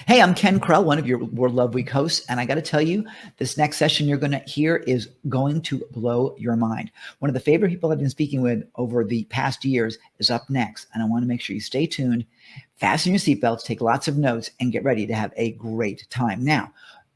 Hey, I'm Ken Krell, one of your World Love Week hosts, and I got to tell you, this next session you're going to hear is going to blow your mind. One of the favorite people I've been speaking with over the past years is up next, and I want to make sure you stay tuned, fasten your seatbelts, take lots of notes, and get ready to have a great time. Now,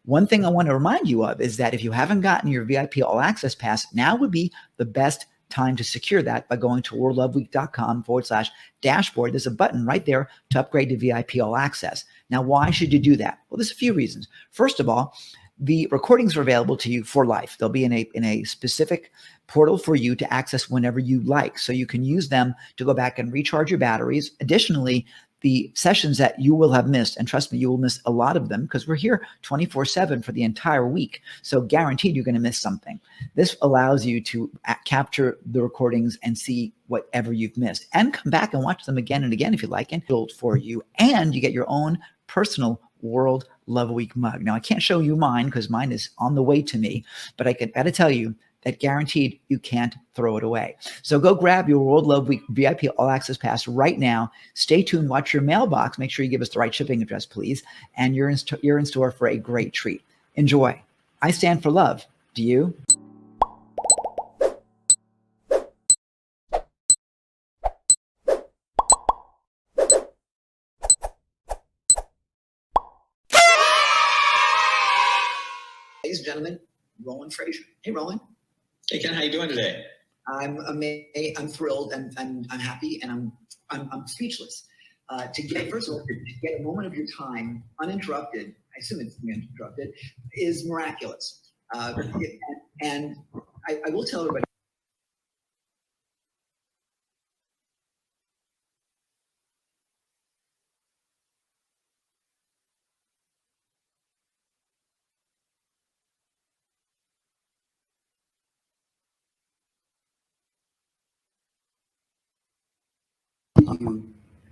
one thing I want to remind you of is that if you haven't gotten your VIP All Access Pass, now would be the best time to secure that by going to worldloveweek.com/dashboard. There's a button right there to upgrade to VIP All Access. Now, why should you do that? Well, there's a few reasons. First of all, the recordings are available to you for life. They'll be in a specific portal for you to access whenever you like. So you can use them to go back and recharge your batteries. Additionally, the sessions that you will have missed, and trust me, you will miss a lot of them because we're here 24/7 for the entire week. So guaranteed you're going to miss something. This allows you to capture the recordings and see whatever you've missed and come back and watch them again and again if you like, and build for you. And you get your own personal World Love Week mug. Now, I can't show you mine because mine is on the way to me, but I gotta tell you that guaranteed you can't throw it away. So go grab your World Love Week VIP All Access Pass right now. Stay tuned, watch your mailbox. Make sure you give us the right shipping address, please. And you're in store for a great treat. Enjoy. I stand for love. Do you? Ladies and gentlemen, Roland Frasier. Hey, Roland. Hey, Ken, how you doing today? I'm amazed. I'm thrilled, and I'm happy, and I'm speechless. First of all, to get a moment of your time uninterrupted, I assume it's uninterrupted, is miraculous. And I will tell everybody.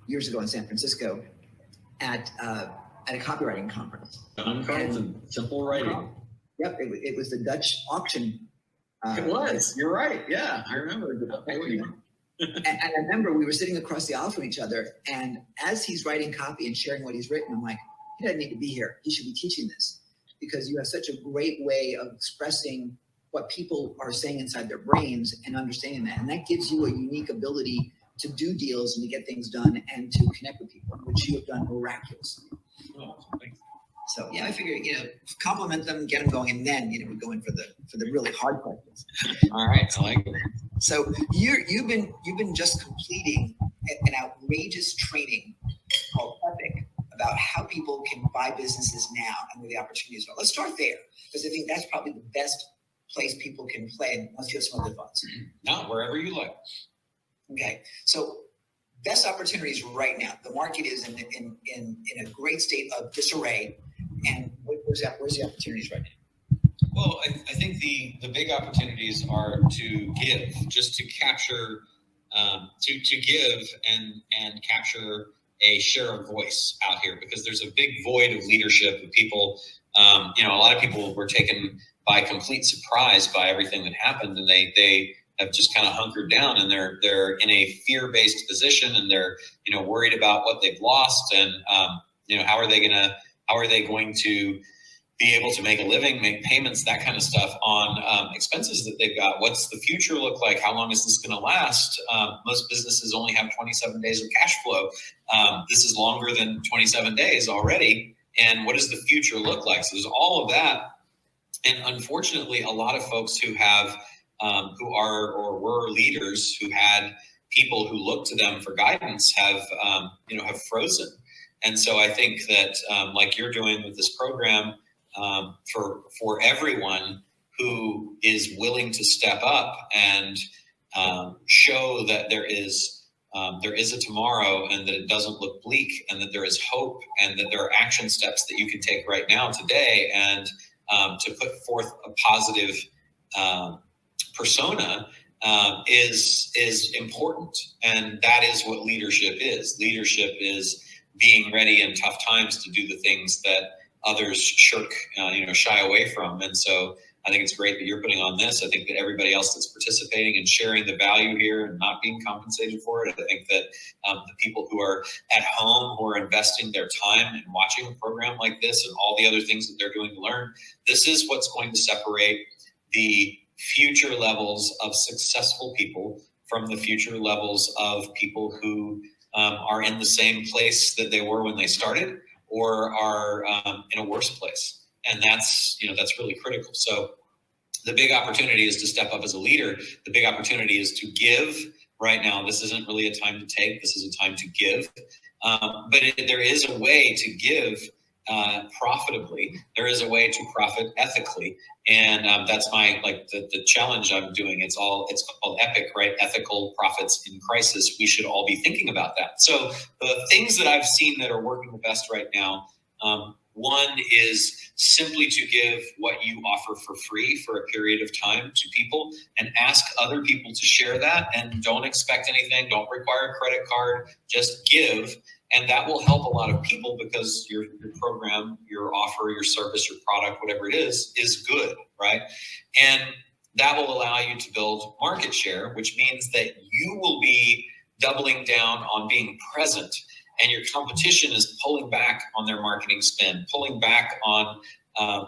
Years ago in San Francisco at a copywriting conference. John Carlton, Simple Writing. Yep, it was the Dutch auction. It was. You're right. Yeah, I remember. And I remember we were sitting across the aisle from each other, and as he's writing copy and sharing what he's written, I'm like, he doesn't need to be here. He should be teaching this because you have such a great way of expressing what people are saying inside their brains and understanding that. And that gives you a unique ability to do deals and to get things done and to connect with people, which you have done miraculously. Oh, thanks. So yeah, I figure, compliment them, get them going, and then, we go in for the really hard questions. All right, I like it. So you've been just completing an outrageous training called Epic about how people can buy businesses now and where the opportunities are. Let's start there because I think that's probably the best place people can play once you have some other thoughts. No, wherever you like. Okay, so best opportunities right now. The market is in a great state of disarray, and where's the opportunities right now? Well, I think the big opportunities are to give, just to capture, to give and capture a share of voice out here, because there's a big void of leadership of people. A lot of people were taken by complete surprise by everything that happened, and they have just kind of hunkered down, and they're in a fear-based position, and they're worried about what they've lost, and how are they going to be able to make a living, make payments, that kind of stuff on expenses that they've got. What's the future look like? How long is this going to last? Most businesses only have 27 days of cash flow. This is longer than 27 days already. And what does the future look like? So there's all of that. And unfortunately, a lot of folks who have who are or were leaders who had people who looked to them for guidance have frozen. And so I think that like you're doing with this program, for everyone who is willing to step up and show that there is a tomorrow, and that it doesn't look bleak, and that there is hope, and that there are action steps that you can take right now today, and to put forth a positive persona is important. And that is what leadership is. Leadership is being ready in tough times to do the things that others shy away from. And so I think it's great that you're putting on this. I think that everybody else that's participating and sharing the value here and not being compensated for it. I think that the people who are at home, who are investing their time in watching a program like this and all the other things that they're doing to learn, this is what's going to separate the future levels of successful people from the future levels of people who are in the same place that they were when they started, or are in a worse place. And that's really critical. So the big opportunity is to step up as a leader. The big opportunity is to give right now. This isn't really a time to take. This is a time to give. But there is a way to give profitably. There is a way to profit ethically. And that's my, the challenge I'm doing. It's called EPIC, right? Ethical Profits in Crisis. We should all be thinking about that. So the things that I've seen that are working the best right now, one is simply to give what you offer for free for a period of time to people, and ask other people to share that, and don't expect anything. Don't require a credit card, just give. And that will help a lot of people, because your program, your offer, your service, your product, whatever it is good, right? And that will allow you to build market share, which means that you will be doubling down on being present, and your competition is pulling back on their marketing spend, pulling back on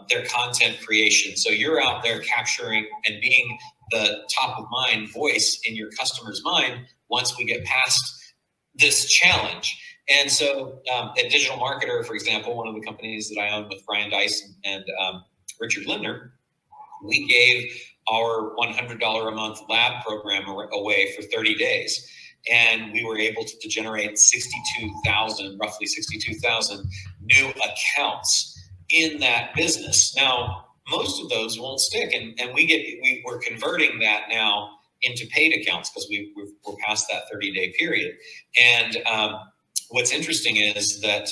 their content creation. So you're out there capturing and being the top of mind voice in your customer's mind once we get past this challenge. And so at Digital Marketer, for example, one of the companies that I own with Brian Dice and Richard Lindner, we gave our $100 a month lab program away for 30 days. And we were able to generate roughly 62,000 new accounts in that business. Now, most of those won't stick. And we're converting that now into paid accounts, because we're past that 30-day period. And what's interesting is that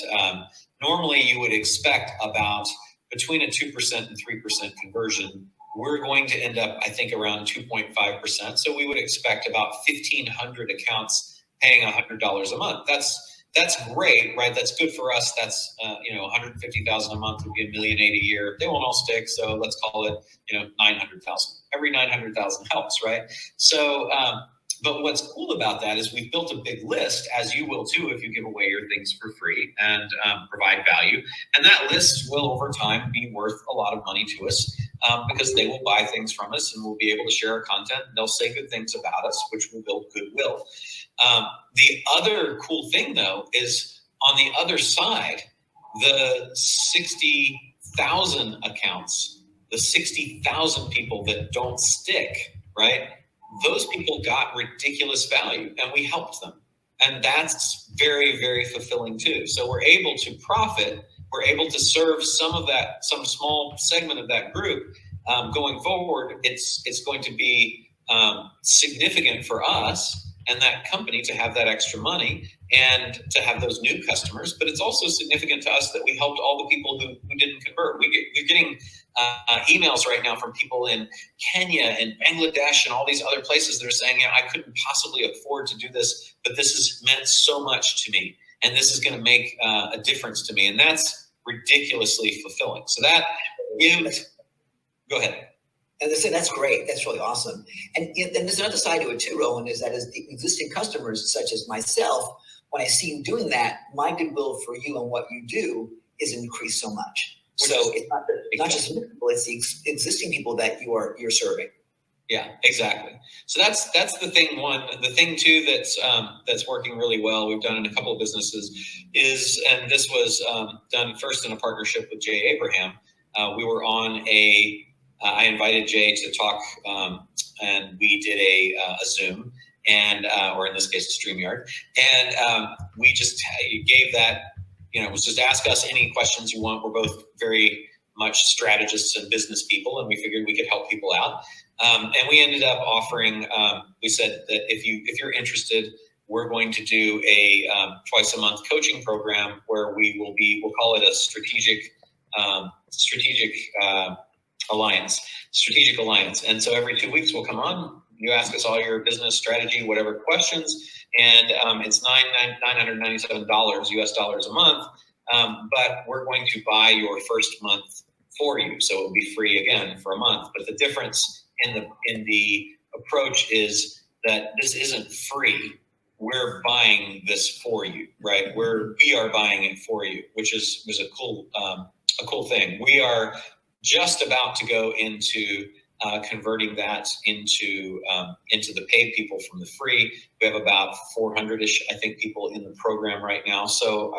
normally you would expect about between a 2% and 3% conversion. We're going to end up, I think, around 2.5%. So we would expect about 1,500 accounts paying $100 a month. That's great, right? That's good for us. That's 150,000 a month would be $1.8 million a year. They won't all stick, so let's call it 900,000. Every 900,000 helps, right? So. But what's cool about that is we've built a big list, as you will too if you give away your things for free and provide value. And that list will, over time, be worth a lot of money to us, because they will buy things from us, and we'll be able to share our content. They'll say good things about us, which will build goodwill. The other cool thing, though, is on the other side, the 60,000 accounts, the 60,000 people that don't stick, right? Those people got ridiculous value, and we helped them. And that's very, very fulfilling too. So we're able to profit. We're able to serve some small segment of that group. Going forward, it's going to be significant for us and that company to have that extra money and to have those new customers. But it's also significant to us that we helped all the people who didn't convert. We're getting emails right now from people in Kenya and Bangladesh and all these other places that are saying, I couldn't possibly afford to do this, but this has meant so much to me, and this is going to make a difference to me. And that's ridiculously fulfilling. So that go ahead. And that's great. That's really awesome. And there's another side to it too, Rowan, is that as the existing customers, such as myself, when I see you doing that, my goodwill for you and what you do is increased so much. So it's not just new people, it's the existing people that you're serving. Yeah, exactly. So that's the thing one. The thing two that's working really well, we've done in a couple of businesses, is, and this was done first in a partnership with Jay Abraham. We were on I invited Jay to talk, and we did a Zoom, and or in this case a StreamYard, and we just gave that. It was just ask us any questions you want. We're both very much strategists and business people, and we figured we could help people out. And we ended up offering. We said that if you're interested, we're going to do a twice a month coaching program where we'll call it a strategic alliance. And so every 2 weeks we'll come on. You ask us all your business strategy, whatever questions. And it's $997 US dollars a month, but we're going to buy your first month for you. So it will be free again for a month. But the difference in the approach is that this isn't free. We're buying this for you, right? We are buying it for you, which was a cool thing. We are just about to go into converting that into the paid people from the free. We have about 400-ish, I think, people in the program right now. So,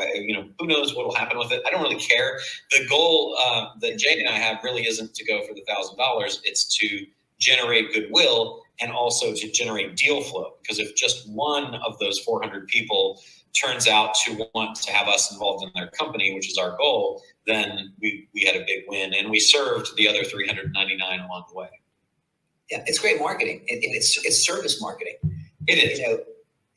who knows what will happen with it? I don't really care. The goal that Jay and I have really isn't to go for the $1,000. It's to generate goodwill and also to generate deal flow. Because if just one of those 400 people turns out to want to have us involved in their company, which is our goal, then we had a big win, and we served the other 399 along the way. Yeah, it's great marketing. It's service marketing. It is.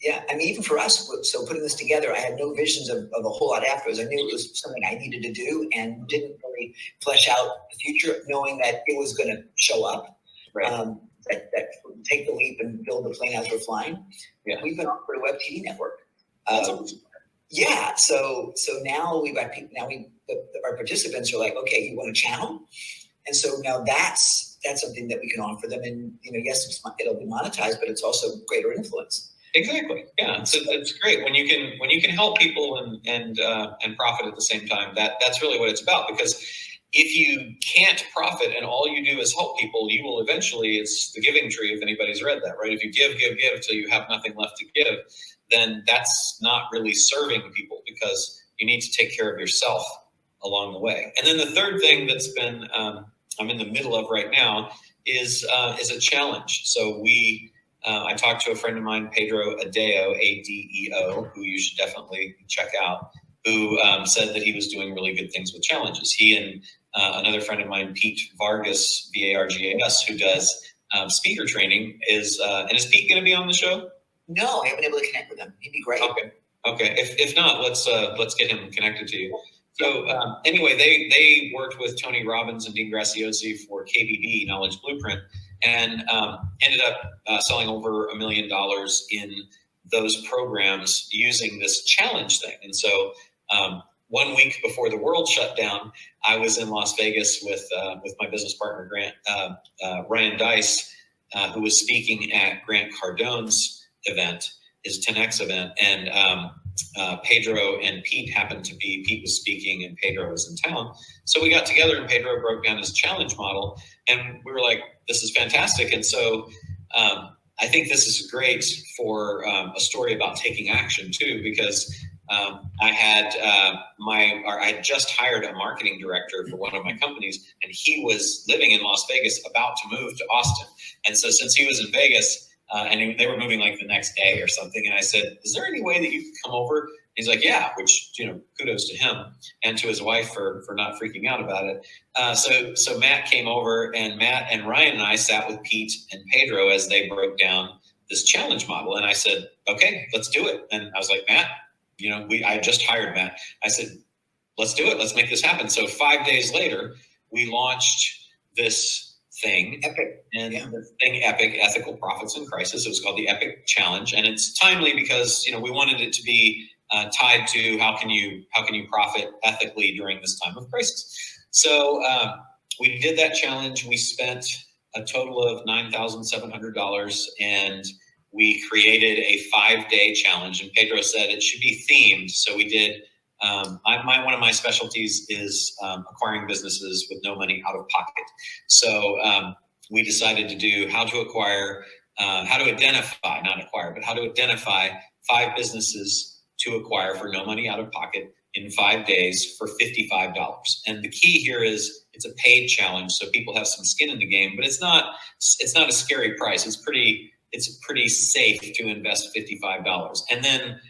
Yeah, I mean, even for us, so putting this together, I had no visions of a whole lot afterwards. I knew it was something I needed to do and didn't really flesh out the future, knowing that it was going to show up. Right. That take the leap and build the plane as we're flying. Yeah. We've been offered a web TV network. Yeah. So now we've got people. Now our participants are like, okay, you want a channel, and so now that's something that we can offer them. And yes, it'll be monetized, but it's also greater influence. Exactly. Yeah. So it's great when you can help people and profit at the same time. That's really what it's about. Because if you can't profit and all you do is help people, you will eventually. It's the giving tree. If anybody's read that, right? If you give till you have nothing left to give, then that's not really serving people, because you need to take care of yourself along the way. And then the third thing that's been I'm in the middle of right now is a challenge. So I talked to a friend of mine, Pedro Adeo, Adeo, who you should definitely check out, who said that he was doing really good things with challenges. He and another friend of mine, Pete Vargas, Vargas, who does speaker training, is Pete going to be on the show? No, I haven't been able to connect with him. He'd be great. Okay. If not, let's get him connected to you. So anyway, they worked with Tony Robbins and Dean Graziosi for KBB, Knowledge Blueprint, and ended up selling over $1 million in those programs using this challenge thing. And so 1 week before the world shut down, I was in Las Vegas with my business partner, Ryan Dice, who was speaking at Grant Cardone's event, his 10X event. And Pedro and Pete happened to be, Pete was speaking and Pedro was in town. So we got together and Pedro broke down his challenge model, and we were like, this is fantastic. And so I think this is great for a story about taking action too, because I had just hired a marketing director for one of my companies, and he was living in Las Vegas, about to move to Austin. And so since he was in Vegas, and they were moving like the next day or something, and I said, is there any way that you could come over? He's like, yeah, which, kudos to him and to his wife for not freaking out about it. So Matt came over, and Matt and Ryan and I sat with Pete and Pedro as they broke down this challenge model. And I said, okay, let's do it. And I was like, Matt, I just hired Matt. I said, let's do it. Let's make this happen. So 5 days later, we launched this thing. Epic. And the thing, Epic, Ethical Profits in Crisis. It was called the Epic Challenge. And it's timely because, we wanted it to be tied to how can you profit ethically during this time of crisis. So we did that challenge. We spent a total of $9,700, and we created a 5-day challenge. And Pedro said it should be themed. So we did. One of my specialties is acquiring businesses with no money out of pocket. So we decided to do how to identify, not acquire, but how to identify 5 businesses to acquire for no money out of pocket in 5 days for $55. And the key here is it's a paid challenge, so people have some skin in the game, but it's not a scary price. It's pretty safe to invest $55. And then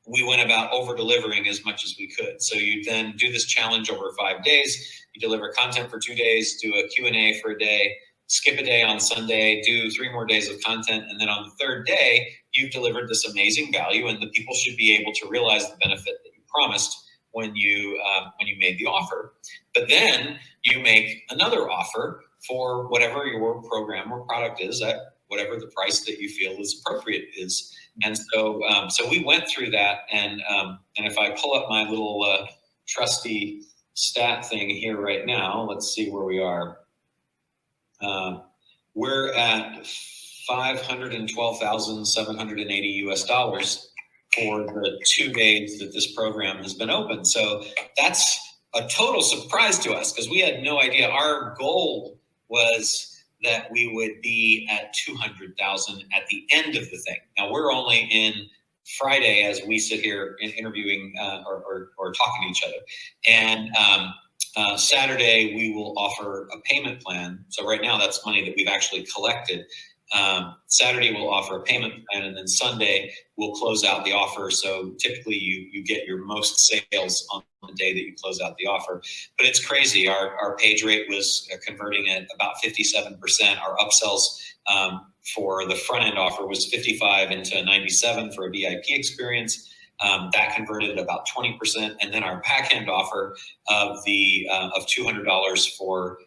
we went about over delivering as much as we could. So you then do this challenge over 5 days. You deliver content for 2 days, do a Q&A for a day, skip a day on Sunday, do 3 more days of content. And then on the 3rd day, you've delivered this amazing value, and the people should be able to realize the benefit that you promised when you made the offer. But then you make another offer for whatever your program or product is at whatever the price that you feel is appropriate is. And so we went through that, and if I pull up my little trusty stat thing here right now. Let's see where we are. We're at $512,780 US for the 2 days that this program has been open. So that's a total surprise to us because we had no idea. Our goal was that we would be at 200,000 at the end of the thing. Now we're only in Friday as we sit here interviewing or talking to each other. And Saturday, we will offer a payment plan. So right now, that's money that we've actually collected. Saturday, we'll offer a payment plan, and then Sunday, we'll close out the offer. So typically, you get your most sales on the day that you close out the offer. But it's crazy. Our page rate was converting at about 57%. Our upsells for the front end offer was 55 into 97 for a VIP experience. That converted at about 20%, and then our back end offer of $200 for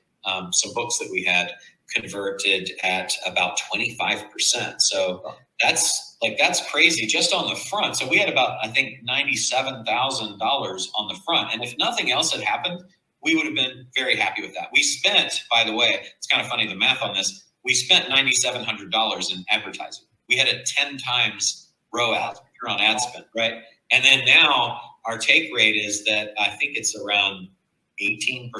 some books that we had converted at about 25%. So that's crazy just on the front. So we had about, I think, $97,000 on the front, and if nothing else had happened, we would have been very happy with that. We spent, by the way, it's kind of funny the math on this. We spent $9,700 in advertising. We had a 10 times ROAS, return on ad spend, right? And then now our take rate is that I think it's around 18%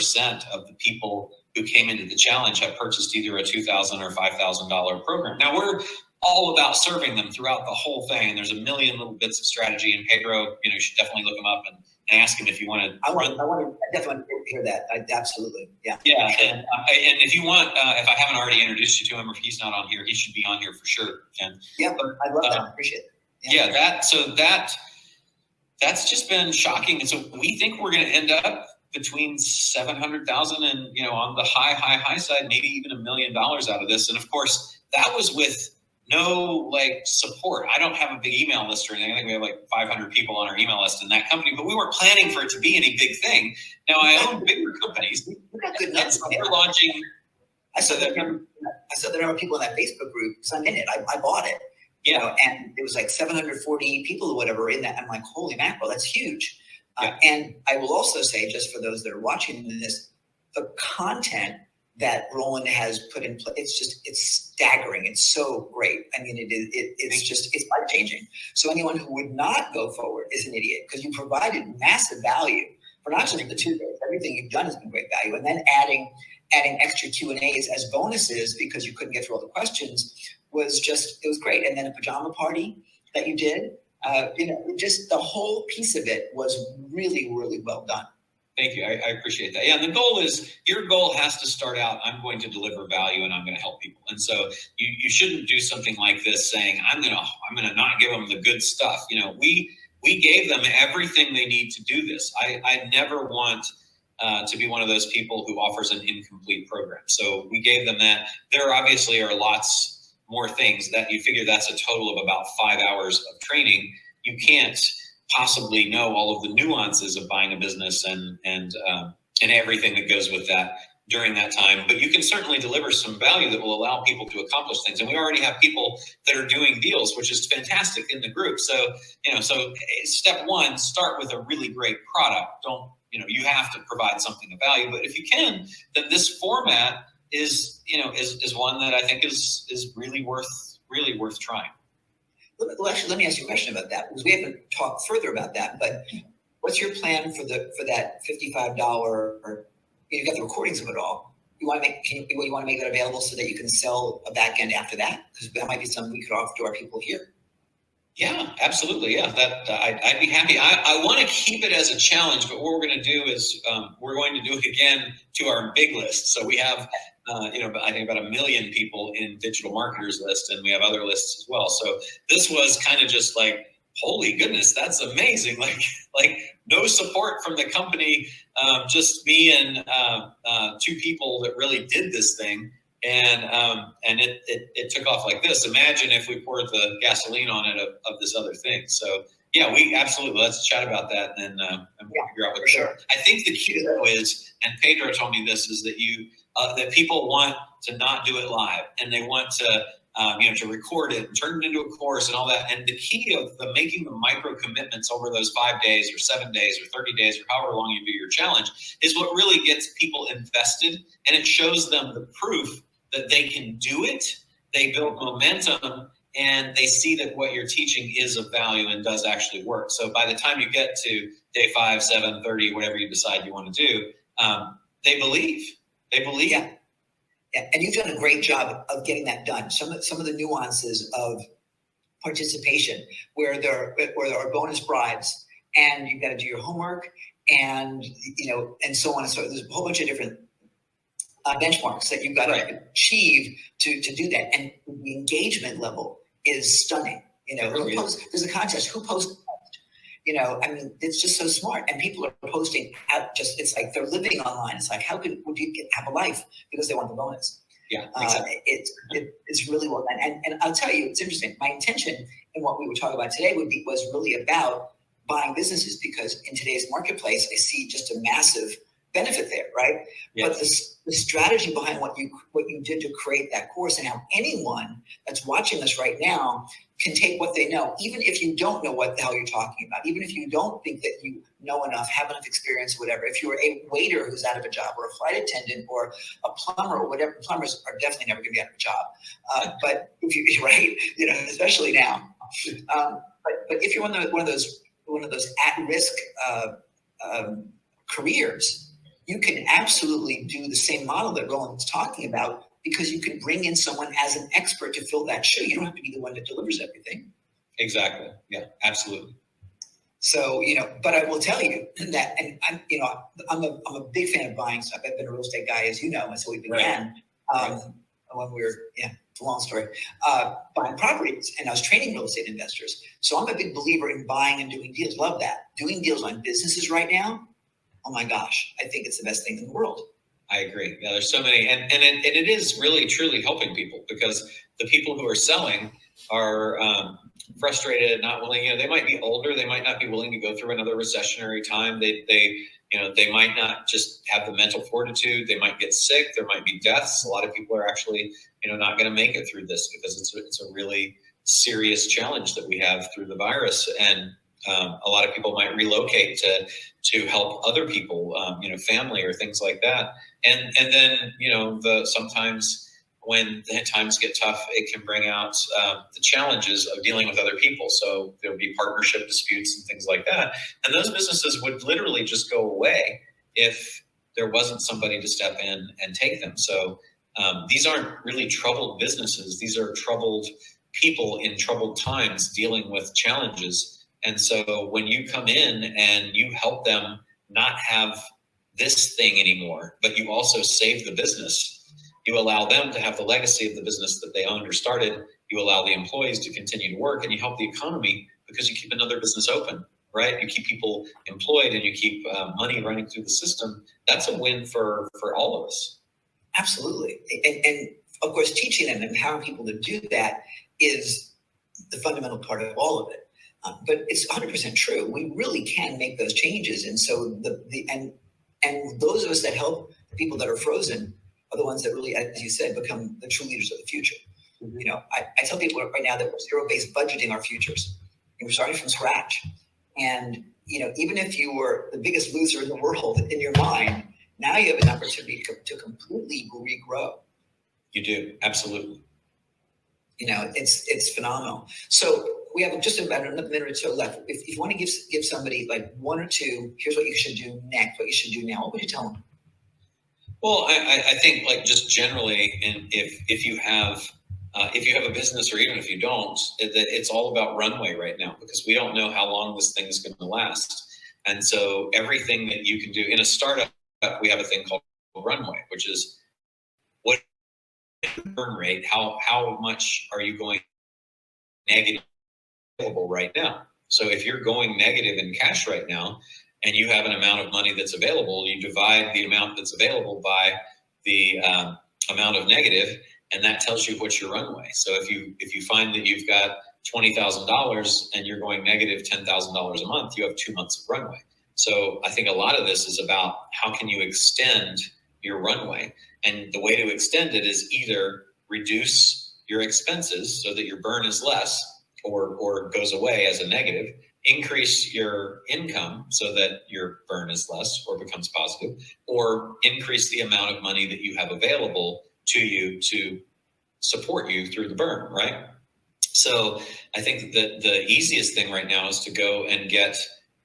of the people who came into the challenge have purchased either a $2,000 or $5,000 program. Now we're all about serving them throughout the whole thing. And there's a million little bits of strategy. And Pedro, you should definitely look him up and ask him if you want to. I definitely want to hear that. Absolutely. Yeah. Yeah. And if you want, if I haven't already introduced you to him, or if he's not on here, he should be on here for sure, Ken. Yeah, but I love that. I appreciate it. Yeah. That's just been shocking. And so we think we're going to end up between 700,000 and, on the high side, maybe even $1 million out of this. And of course, that was with no support. I don't have a big email list or anything. I think we have 500 people on our email list in that company, but we weren't planning for it to be any big thing. Now I own bigger companies. We got good numbers. We're launching. I saw the number of people in that Facebook group because I'm in it. I bought it. And it was 740 people or whatever in that. I'm like, holy mackerel, that's huge. Yeah. And I will also say, just for those that are watching this, the content that Roland has put in place, it's staggering. It's so great. I mean, it's life-changing. So anyone who would not go forward is an idiot because you provided massive value for not just the 2 days. Everything you've done has been great value. And then adding extra Q&As as bonuses because you couldn't get through all the questions it was great. And then a pajama party that you did, just the whole piece of it was really, really well done. Thank you. I appreciate that. Yeah. And the goal is, your goal has to start out, I'm going to deliver value and I'm going to help people. And so you shouldn't do something like this saying, I'm going to not give them the good stuff. We gave them everything they need to do this. I never want to be one of those people who offers an incomplete program. So we gave them that. There obviously are lots more things that you figure that's a total of about 5 hours of training. You can't possibly know all of the nuances of buying a business and everything that goes with that during that time. But you can certainly deliver some value that will allow people to accomplish things. And we already have people that are doing deals, which is fantastic in the group. So, so step one, start with a really great product. You have to provide something of value. But if you can, then this format is one that I think is really worth trying. Well, actually, let me ask you a question about that because we haven't talked further about that. But what's your plan for that $55? Or you got the recordings of it all. You want to make that available so that you can sell a back end after that? Because that might be something we could offer to our people here. Yeah, absolutely. Yeah, that I'd be happy. I want to keep it as a challenge, but what we're going to do is we're going to do it again to our big list. So we have, I think about 1 million people in digital marketers list, and we have other lists as well. So this was kind of just holy goodness, that's amazing. Like no support from the company, just me and 2 people that really did this thing. And it took off like this. Imagine if we poured the gasoline on it of this other thing. So yeah, we absolutely, let's chat about that and we'll figure out what. Sure. I think the key though is, and Pedro told me this, is that that people want to not do it live, and they want to to record it and turn it into a course and all that. And the key of the making the micro commitments over those 5 days or 7 days or 30 days or however long you do your challenge is what really gets people invested. And it shows them the proof that they can do it. They build momentum and they see that what you're teaching is of value and does actually work. So by the time you get to day 5, 7, 30, whatever you decide you want to do, they believe. They believe. Yeah. Yeah, and you've done a great job of getting that done. Some of the nuances of participation, where there are bonus bribes, and you've got to do your homework, and and so on and so on. There's a whole bunch of different benchmarks that you've got to achieve to do that, and the engagement level is stunning. There's a contest. Who posts? It's just so smart, and people are posting out. It's like they're living online. It's like, how would you have a life because they want the bonus? Yeah, exactly. It's really well done, and I'll tell you, it's interesting. My intention in what we were talking about today was really about buying businesses, because in today's marketplace, I see just a massive benefit there, right? Yes. But the strategy behind what you did to create that course, and how anyone that's watching us right now can take what they know, even if you don't know what the hell you're talking about, even if you don't think that you know enough, have enough experience, whatever. If you're a waiter who's out of a job, or a flight attendant, or a plumber, or whatever, plumbers are definitely never going to be out of a job. But if you, right, especially now. But if you're one of those at-risk careers, you can absolutely do the same model that Roland's talking about, because you can bring in someone as an expert to fill that shoe. You don't have to be the one that delivers everything. Exactly. Yeah, absolutely. So, but I will tell you that, and I'm a big fan of buying stuff. I've been a real estate guy, as you know, and so we began when we were, it's a long story, buying properties, and I was training real estate investors. So I'm a big believer in buying and doing deals. Love that. Doing deals on businesses right now, oh my gosh, I think it's the best thing in the world. I agree. Yeah, there's so many, and it is really truly helping people, because the people who are selling are frustrated, not willing. They might be older, they might not be willing to go through another recessionary time. They might not just have the mental fortitude. They might get sick. There might be deaths. A lot of people are actually not going to make it through this, because it's a really serious challenge that we have through the virus. And a lot of people might relocate to help other people, family or things like that. And then, sometimes when the times get tough, it can bring out the challenges of dealing with other people. So there'll be partnership disputes and things like that. And those businesses would literally just go away if there wasn't somebody to step in and take them. So these aren't really troubled businesses. These are troubled people in troubled times dealing with challenges. And so when you come in and you help them not have this thing anymore, but you also save the business, you allow them to have the legacy of the business that they owned or started, you allow the employees to continue to work, and you help the economy because you keep another business open, right? You keep people employed and you keep money running through the system. That's a win for all of us. Absolutely. And of course, teaching and empowering people to do that is the fundamental part of all of it. But it's 100% true. We really can make those changes. And so and those of us that help the people that are frozen are the ones that really, as you said, become the true leaders of the future. Mm-hmm. I tell people right now that we're zero-based budgeting our futures. And we're starting from scratch. And, even if you were the biggest loser in the world in your mind, now you have an opportunity to completely regrow. You do. Absolutely. It's phenomenal. So we have just about a minute or so left. If you want to give somebody like one or two, here's what you should do next, what you should do now, what would you tell them? Well, I think like just generally, and if you have a business, or even if you don't, it's all about runway right now, because we don't know how long this thing is going to last. And so everything that you can do in a startup, we have a thing called runway, which is what burn rate, how much are you going negative available right now? So if you're going negative in cash right now, and you have an amount of money that's available, you divide the amount that's available by the amount of negative, and that tells you what's your runway. So if you find that you've got $20,000 and you're going negative $10,000 a month, you have 2 months of runway. So I think a lot of this is about how can you extend your runway, and the way to extend it is either reduce your expenses so that your burn is less or goes away as a negative, increase your income so that your burn is less or becomes positive, or increase the amount of money that you have available to you to support you through the burn, right? So I think that the easiest thing right now is to go and get,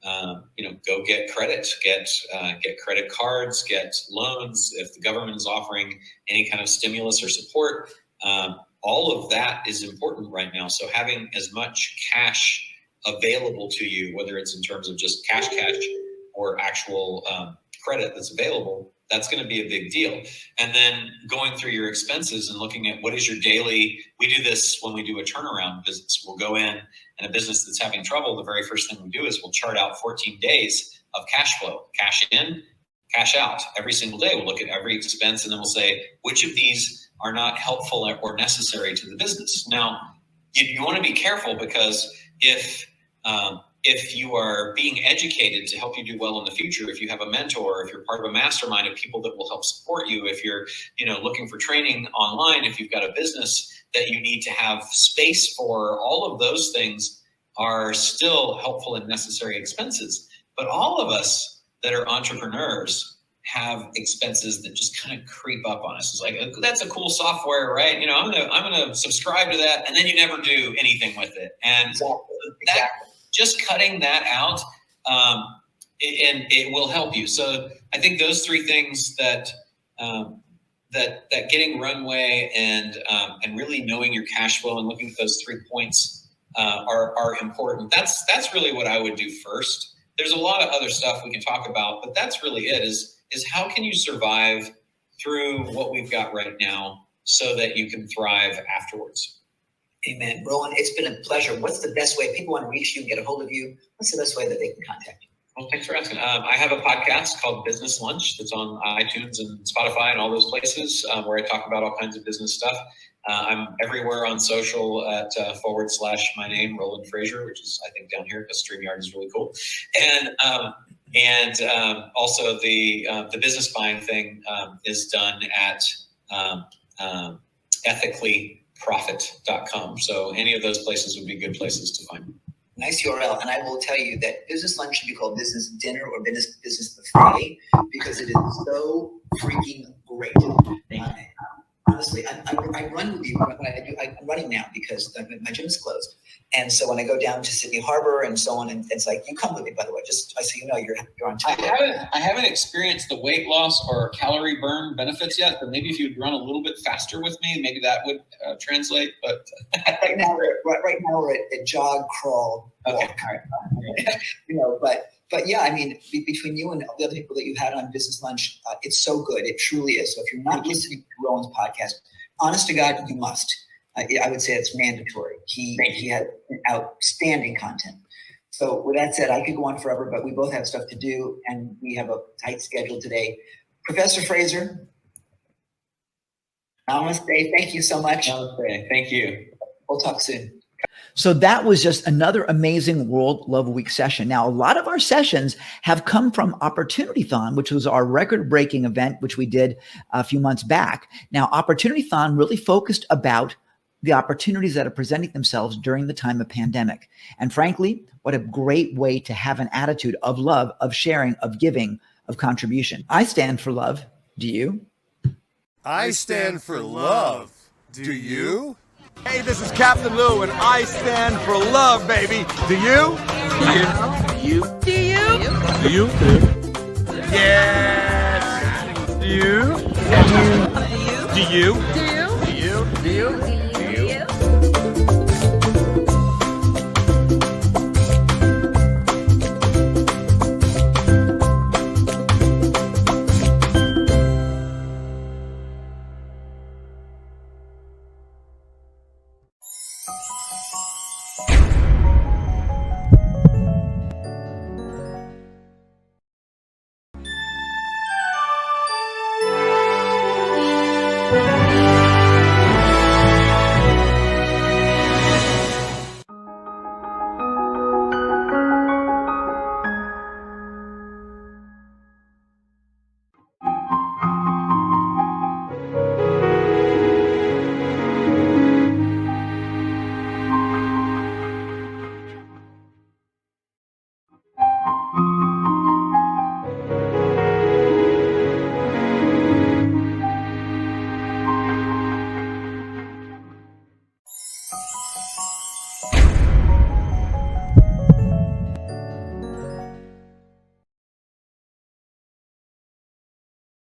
go get credit, get credit cards, get loans. If the government is offering any kind of stimulus or support, all of that is important right now. So having as much cash available to you, whether it's in terms of just cash or actual credit that's available, that's going to be a big deal. And then going through your expenses and looking at what is your daily, we do this when we do a turnaround business. We'll go in a business that's having trouble. The very first thing we do is we'll chart out 14 days of cash flow, cash in, cash out every single day. We'll look at every expense and then we'll say, which of these are not helpful or necessary to the business? Now, you want to be careful, because if you are being educated to help you do well in the future, if you have a mentor, if you're part of a mastermind of people that will help support you, if you're looking for training online, if you've got a business that you need to have space for, all of those things are still helpful and necessary expenses. But all of us that are entrepreneurs have expenses that just kind of creep up on us. It's like, that's a cool software, right? I'm gonna subscribe to that, and then you never do anything with it. And Exactly. Just cutting that out, and it will help you. So I think those three things that getting runway and really knowing your cash flow and looking at those 3 points are important. That's really what I would do first. There's a lot of other stuff we can talk about, but that's really it. Is how can you survive through what we've got right now so that you can thrive afterwards? Amen. Roland, it's been a pleasure. What's the best way people want to reach you and get a hold of you? What's the best way that they can contact you? Well, thanks for asking. I have a podcast called Business Lunch that's on iTunes and Spotify and all those places where I talk about all kinds of business stuff. I'm everywhere on social at / my name, Roland Frazier, which is, I think, down here because StreamYard is really cool. And also the business buying thing is done at ethicallyprofit.com. So any of those places would be good places to find. Nice URL. And I will tell you that business lunch should be called business dinner or business buffet, because it is so freaking great. Honestly, I run with you when I'm running now because my gym is closed. And so when I go down to Sydney Harbor and so on, and it's like, you come with me, by the way, just so you know, you're on time. I haven't experienced the weight loss or calorie burn benefits yet, but maybe if you'd run a little bit faster with me, maybe that would translate. But right now we're at jog, crawl, walk. Okay. But yeah, I mean, between you and the other people that you had on Business Lunch, it's so good. It truly is. So if you're not listening to Roland's podcast, honest to God, you must. I would say it's mandatory. He had outstanding content. So with that said, I could go on forever, but we both have stuff to do, and we have a tight schedule today. Professor Frazier, namaste. Thank you so much. Namaste. Thank you. We'll talk soon. So that was just another amazing World Love Week session. Now, a lot of our sessions have come from Opportunitython, which was our record-breaking event, which we did a few months back. Now, Opportunitython really focused about the opportunities that are presenting themselves during the time of pandemic. And frankly, what a great way to have an attitude of love, of sharing, of giving, of contribution. I stand for love. Do you? I stand for love. Do you? Hey, this is Captain Lou, and I stand for love, baby. Do you? Do you? Do you? Do you? Yes. Do you? Do you? Do you? Do you? Do you? Do you?